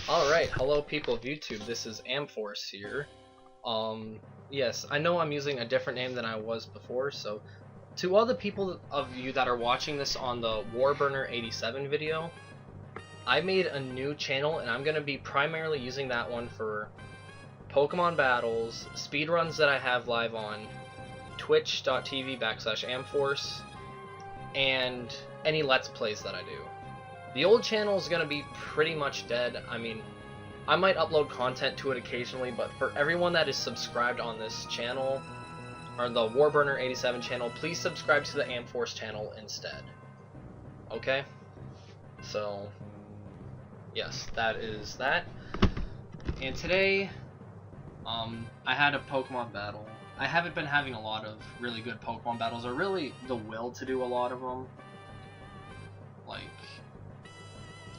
Alright, hello people of YouTube, this is Amforce here. Yes, I know I'm using a different name than I was before, so to all the people of you that are watching this on the Warburner 87 video, I made a new channel and I'm going to be primarily using that one for Pokemon battles, speedruns that I have live on twitch.tv/Amforce, and any Let's Plays that I do. The old channel is going to be pretty much dead. I mean, I might upload content to it occasionally, but for everyone that is subscribed on this channel, or the Warburner 87 channel, please subscribe to the Amforce channel instead. Okay? So, yes, that is that. And today, I had a Pokemon battle. I haven't been having a lot of really good Pokemon battles, or really the will to do a lot of them. Like,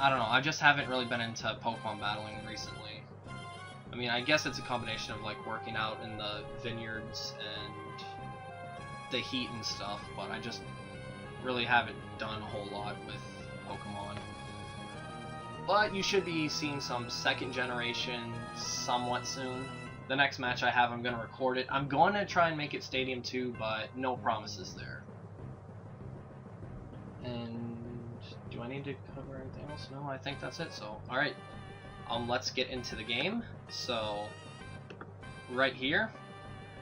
I don't know, I just haven't really been into Pokemon battling recently. I mean, I guess it's a combination of like working out in the vineyards and the heat and stuff, but I just really haven't done a whole lot with Pokemon. But you should be seeing some second generation somewhat soon. The next match I have, I'm going to record it. I'm going to try and make it Stadium 2, but no promises there. And do I need to cover anything else? No, I think that's it. So, alright. Let's get into the game. So, right here,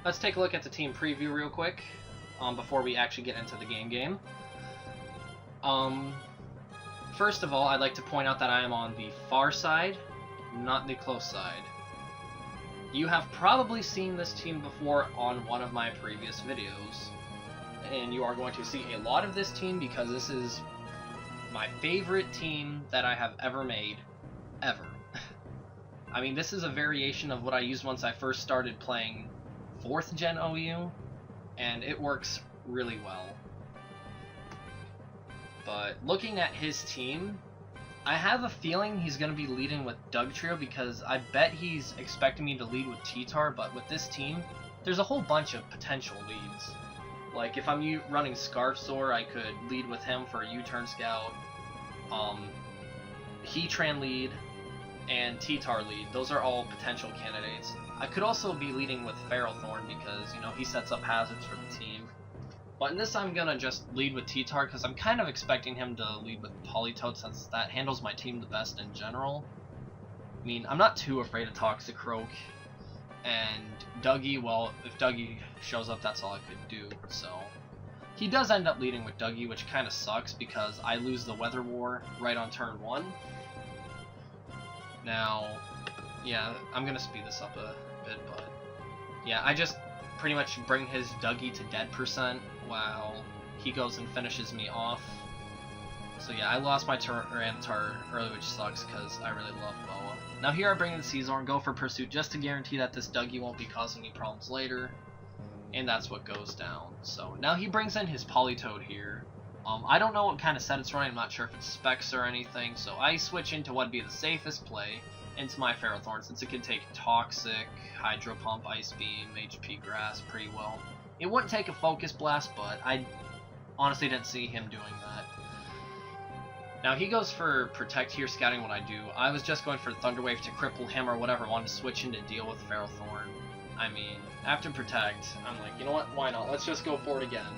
let's take a look at the team preview real quick, before we actually get into the game. First of all, I'd like to point out that I am on the far side, not the close side. You have probably seen this team before on one of my previous videos, and you are going to see a lot of this team because this is my favorite team that I have ever made, ever. I mean, this is a variation of what I used once I first started playing 4th Gen OU, and it works really well. But looking at his team, I have a feeling he's going to be leading with Dugtrio because I bet he's expecting me to lead with T-Tar, but with this team, there's a whole bunch of potential leads. Like, if I'm running Scarfsaur, I could lead with him for a U-Turn Scout, Heatran lead, and T-Tar lead. Those are all potential candidates. I could also be leading with Ferrothorn because, you know, he sets up hazards for the team. But in this I'm gonna just lead with T-Tar because I'm kind of expecting him to lead with Politoed since that handles my team the best in general. I mean, I'm not too afraid of Toxicroak. And Dougie, well, if Dougie shows up, that's all I could do, so. He does end up leading with Dougie, which kind of sucks because I lose the Weather War right on turn 1. Now, yeah, I'm going to speed this up a bit, but yeah, I just pretty much bring his Dougie to dead % while he goes and finishes me off. So yeah, I lost my Tyranitar early, which sucks because I really love Boa. Now here I bring in Caesar and go for Pursuit just to guarantee that this Dougie won't be causing me problems later. And that's what goes down. So now he brings in his Politoed here. I don't know what kind of set it's running, I'm not sure if it's Specs or anything, so I switch into what would be the safest play into my Ferrothorn since it can take Toxic, Hydro Pump, Ice Beam, HP Grass pretty well. It wouldn't take a Focus Blast, but I honestly didn't see him doing that. Now he goes for Protect here, scouting what I do. I was just going for Thunder Wave to cripple him or whatever, wanted to switch in to deal with Ferrothorn. I mean, after Protect, I'm like, you know what, why not? Let's just go for it again.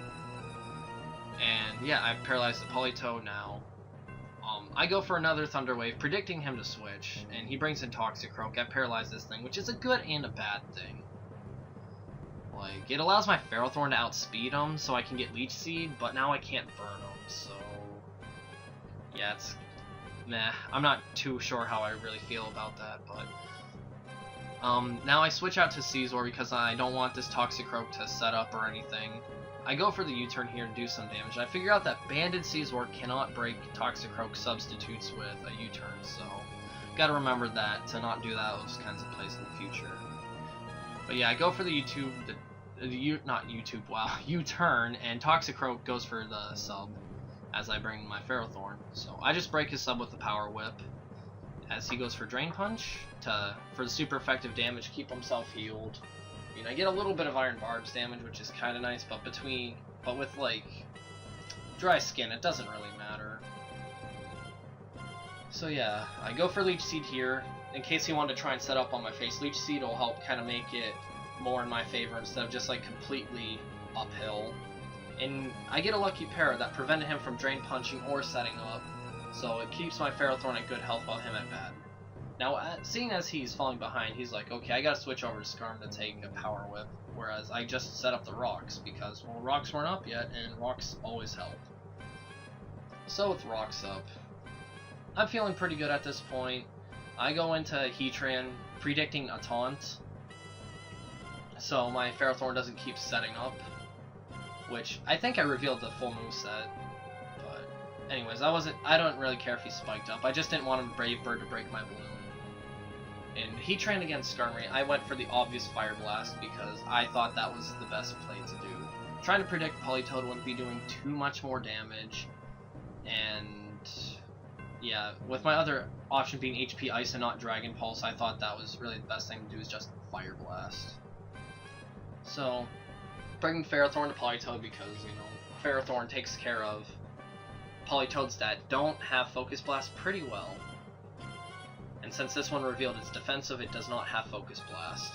And yeah, I paralyzed the Politoed now. I go for another Thunder Wave, predicting him to switch, and he brings in Toxicroak. I paralyze this thing, which is a good and a bad thing. Like, it allows my Ferrothorn to outspeed him, so I can get Leech Seed, but now I can't burn him, so yeah, it's meh. I'm not too sure how I really feel about that, but now I switch out to Caesar because I don't want this Toxicroak to set up or anything. I go for the U-turn here and do some damage. I figure out that Banded Caesar cannot break Toxicroak substitutes with a U-turn, so gotta remember that to not do those kinds of plays in the future. But yeah, I go for the U-turn, and Toxicroak goes for the sub as I bring my Ferrothorn. So I just break his sub with the Power Whip as he goes for Drain Punch for the super effective damage, keep himself healed. I mean, I get a little bit of Iron Barbs damage, which is kind of nice, but with like dry skin, it doesn't really matter. So yeah, I go for Leech Seed here. In case he wanted to try and set up on my face, Leech Seed will help kind of make it more in my favor instead of just like completely uphill. And I get a lucky pair that prevented him from Drain Punching or setting up, so it keeps my Ferrothorn at good health while him at bad. Now, seeing as he's falling behind, he's like, okay, I gotta switch over to Skarm to take a Power Whip, whereas I just set up the Rocks, because, well, Rocks weren't up yet, and Rocks always help. So with Rocks up, I'm feeling pretty good at this point. I go into Heatran, predicting a Taunt, so my Ferrothorn doesn't keep setting up, which I think I revealed the full moveset. But anyways, I don't really care if he spiked up. I just didn't want him Brave Bird to break my balloon. And Heatran against Skarmory, I went for the obvious Fire Blast because I thought that was the best play to do. Trying to predict Politoed wouldn't be doing too much more damage, and yeah, with my other option being HP Ice and not Dragon Pulse, I thought that was really the best thing to do is just Fire Blast. So, bringing Ferrothorn to Politoed because, you know, Ferrothorn takes care of Politoads that don't have Focus Blast pretty well. And since this one revealed it's defensive, it does not have Focus Blast.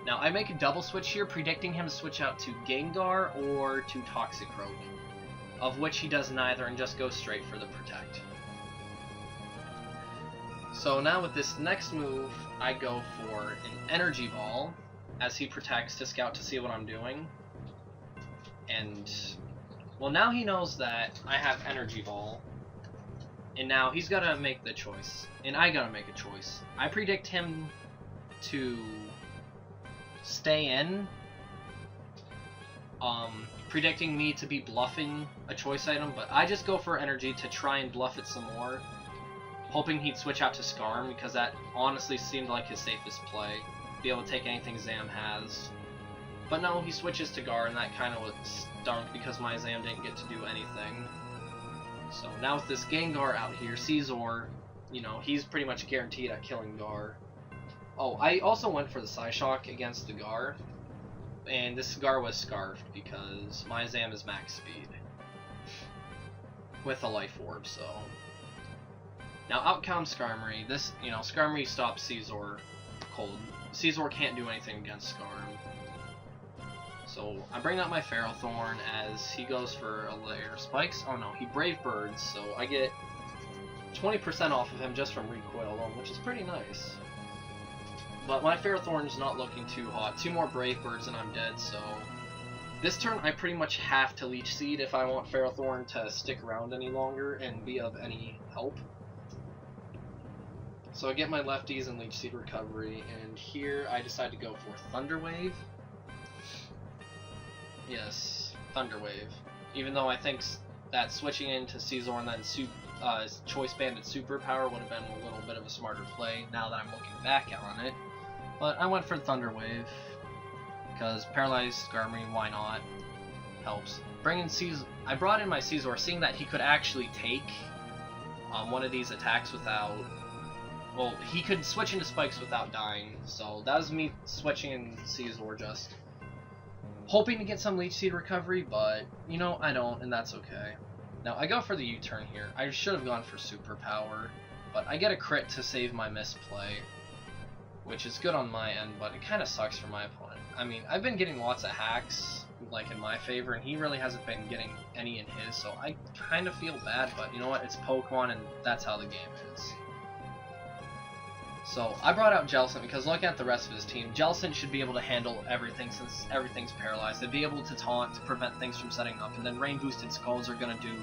Now, I make a double switch here, predicting him to switch out to Gengar or to Toxicroak, of which he does neither and just goes straight for the Protect. So now with this next move, I go for an Energy Ball, as he protects to scout to see what I'm doing. And, well, now he knows that I have Energy Ball, and now he's gotta make the choice, and I gotta make a choice. I predict him to stay in, predicting me to be bluffing a choice item, but I just go for Energy to try and bluff it some more, hoping he'd switch out to Skarm, because that honestly seemed like his safest play. Be able to take anything Zam has. But no, he switches to Gar, and that kind of stunk because my Zam didn't get to do anything. So now with this Gengar out here, Scizor, you know, he's pretty much guaranteed at killing Gar. Oh, I also went for the Psyshock against the Gar, and this Gar was Scarfed because my Zam is max speed with a Life Orb, so. Now out comes Skarmory. This, you know, Skarmory stops Scizor cold. Scizor can't do anything against Skarm. So I bring out my Ferrothorn as he goes for a layer of spikes. Oh no, he Brave Birds, so I get 20% off of him just from recoil alone, which is pretty nice. But my Ferrothorn's not looking too hot. 2 more Brave Birds and I'm dead, so this turn I pretty much have to Leech Seed if I want Ferrothorn to stick around any longer and be of any help. So I get my lefties and Leech Seed recovery, and here I decide to go for Thunder Wave. Yes, Thunder Wave. Even though I think that switching into Scizor and then Choice Banded Superpower would have been a little bit of a smarter play now that I'm looking back on it. But I went for Thunder Wave, because Paralyzed Skarmory, why not? Helps. Bringing Scizor, I brought in my Scizor, seeing that he could actually take one of these attacks without. Well, he could switch into spikes without dying, so that was me switching in Scizor, just hoping to get some Leech Seed recovery, but, you know, I don't, and that's okay. Now, I go for the U-turn here. I should have gone for Superpower, but I get a crit to save my misplay, which is good on my end, but it kind of sucks for my opponent. I mean, I've been getting lots of hacks, like, in my favor, and he really hasn't been getting any in his, so I kind of feel bad, but you know what, it's Pokemon, and that's how the game is. So, I brought out Jellicent because looking at the rest of his team, Jellicent should be able to handle everything since everything's paralyzed. They'd be able to taunt to prevent things from setting up, and then Rain Boosted Skulls are going to do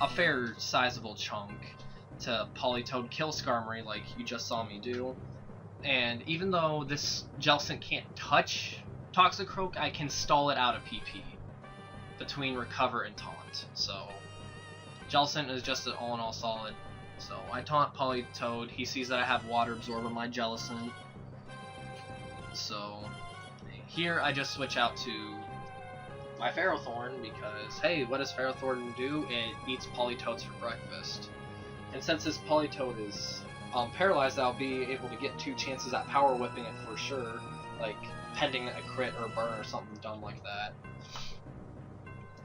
a fair sizable chunk to Politoed kill Skarmory like you just saw me do. And even though this Jellicent can't touch Toxicroak, I can stall it out of PP between Recover and Taunt. So, Jellicent is just an all-in-all solid. So I taunt Politoed, he sees that I have Water Absorb on my Jellicent. So here I just switch out to my Ferrothorn because, hey, what does Ferrothorn do? It eats Politoads for breakfast. And since this Politoed is paralyzed, I'll be able to get 2 chances at Power Whipping it for sure, like pending a crit or a burn or something dumb like that.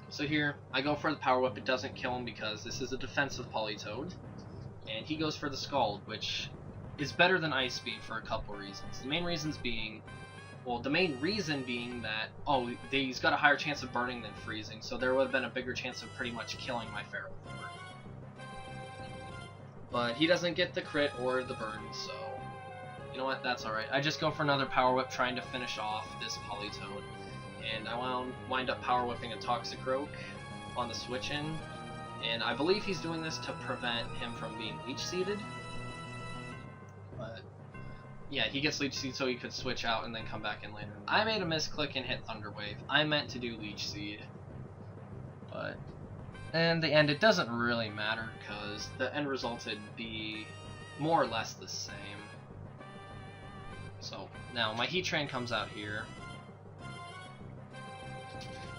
So here, I go for the Power Whip. It doesn't kill him because this is a defensive Politoed. and he goes for the Scald, which is better than Ice Beam for a couple reasons. The main reason being that, he's got a higher chance of burning than freezing, so there would have been a bigger chance of pretty much killing my Ferrothor. But he doesn't get the crit or the burn, so you know what, that's alright. I just go for another Power Whip trying to finish off this Politoed, and I wind up Power Whipping a Toxicroak on the switch-in, and I believe he's doing this to prevent him from being Leech-Seeded. But yeah, he gets Leech Seed so he could switch out and then come back in later. I made a misclick and hit Thunder Wave. I meant to do Leech Seed. But in the end, it doesn't really matter because the end result would be more or less the same. So now my Heatran comes out here.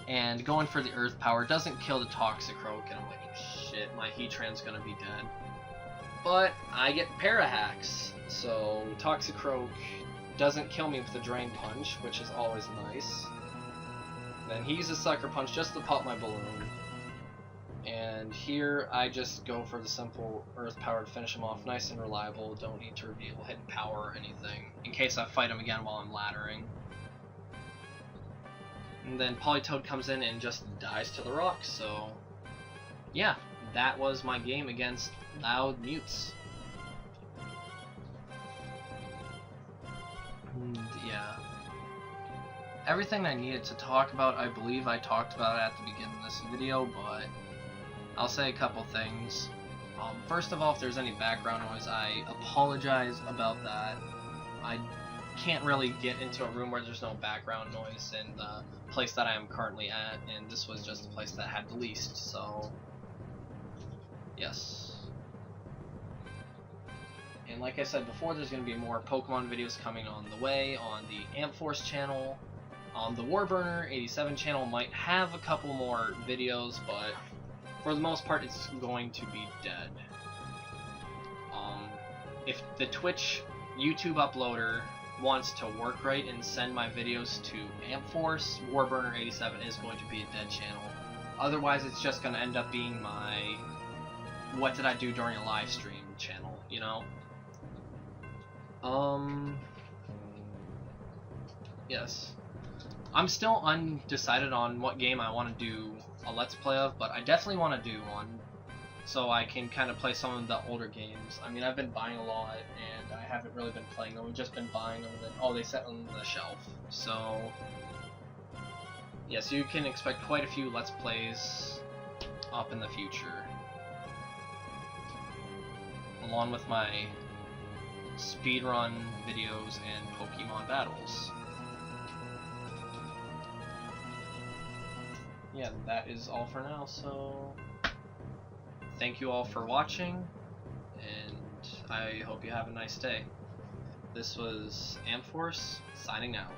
And going for the Earth Power doesn't kill the Toxicroak, and I'm like, shit, my Heatran's gonna be dead. But I get Parahacks, so Toxicroak doesn't kill me with the Drain Punch, which is always nice. Then he uses Sucker Punch just to pop my balloon. And here I just go for the simple Earth Power to finish him off, nice and reliable, don't need to reveal hidden power or anything, in case I fight him again while I'm laddering. And then Politoed comes in and just dies to the rocks, so yeah, that was my game against LoudMutes. And yeah, everything I needed to talk about, I believe I talked about at the beginning of this video, but I'll say a couple things. First of all, if there's any background noise, I apologize about that. I can't really get into a room where there's no background noise in the place that I am currently at, and this was just the place that had the least, so yes. And like I said before, there's going to be more Pokemon videos coming on the way on the Amp Force channel. The Warburner 87 channel might have a couple more videos, but for the most part it's going to be dead. If the Twitch YouTube uploader wants to work right and send my videos to Amp Force, Warburner 87 is going to be a dead channel. Otherwise it's just going to end up being my what did I do during a live stream channel, you know? Yes. I'm still undecided on what game I want to do a Let's Play of, but I definitely want to do one so I can kind of play some of the older games. I mean, I've been buying a lot, and I haven't really been playing them. We've just been buying them, and then, oh, they sit on the shelf. So, yes, you can expect quite a few Let's Plays up in the future, along with my speedrun videos and Pokemon battles. Yeah, that is all for now, so thank you all for watching, and I hope you have a nice day. This was Amp Force, signing out.